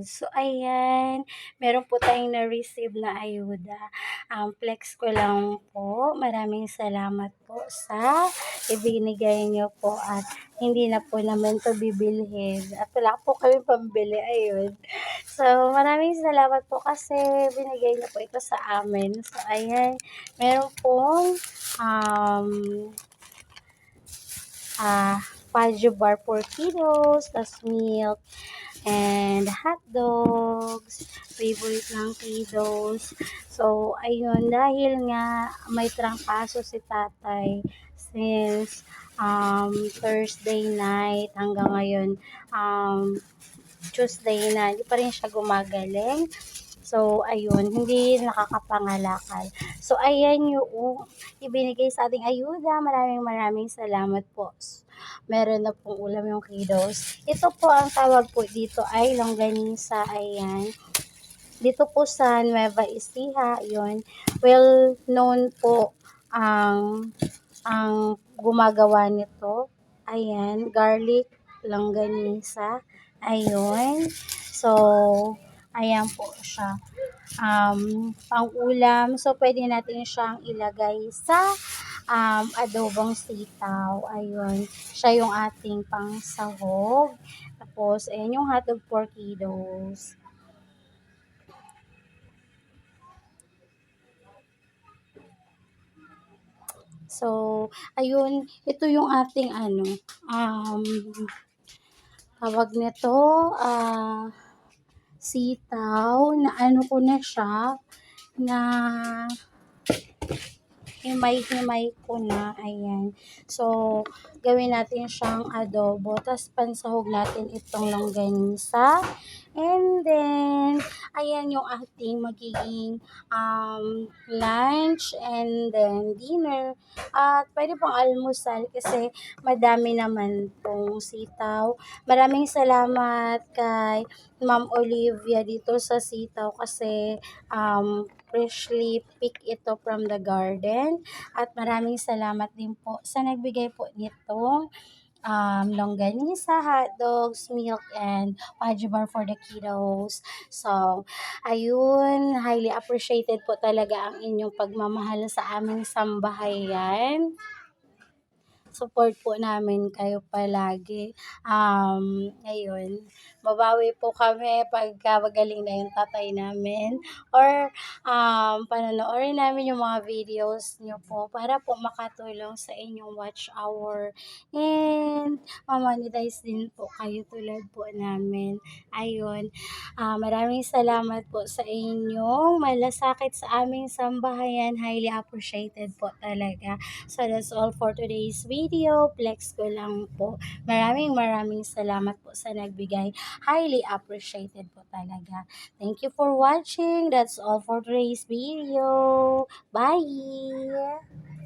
So, ayan, meron po tayong na-receive na ayuda. Flex ko lang po. Maraming salamat po sa ibinigay niyo po at hindi na po naman ito bibilhin. At wala po kami pambili, ayun. So, maraming salamat po kasi binigay niyo po ito sa amin. So, ayan, meron pong um, Pajo bar for kiddos, tas milk, and hot dogs, favorite ng kiddos. So, ayun, dahil nga may trangkaso si tatay since Thursday night hanggang ngayon, Tuesday na, hindi pa rin siya gumagaling. So, ayun, hindi nakakapangalakal. So, ayan yung ibinigay sa ating ayuda. Maraming maraming salamat po. Meron na pong ulam yung kiddos. Ito po ang tawag po dito ay longganisa. Ayan. Dito po sa Nueva Ecija, yun. Well known po ang gumagawa nito. Ayan, garlic longganisa. Ayun. So, ayan po siya. Pang-ulam. So, pwede natin siyang ilagay sa adobong sitaw. Ayun. Siya yung ating pangsahog. Tapos, ayan yung hotdog for kiddos. So, ayun. Ito yung ating um, tawag nito, sitaw na ano ko na siya, na himay-himay ko na, ayan. So, gawin natin siyang adobo, tapos pansahog natin itong longganisa. And then, ayan yung ating magiging lunch and then dinner. At pwede pong almusal kasi madami naman pong sitaw. Maraming salamat kay Ma'am Olivia dito sa sitaw kasi freshly pick ito from the garden. At maraming salamat din po sa nagbigay po nitong longganisa, hot dogs, milk, and Paji bar for the kiddos. So, ayun, highly appreciated po talaga ang inyong pagmamahal sa aming sambahayan. Support po namin kayo palagi. Ayun, babawi po kami pagka magaling na yung tatay namin or panonoorin namin yung mga videos nyo po para po makatulong sa inyong watch hour and mamonetize din po kayo tulad po namin. Ayun, maraming salamat po sa inyong malasakit sa aming sambahayan. Highly appreciated po talaga. So that's all for today's video. Flex ko lang po. Maraming maraming salamat po sa nagbigay. Highly appreciated po talaga. Thank you for watching. That's all for today's video. Bye!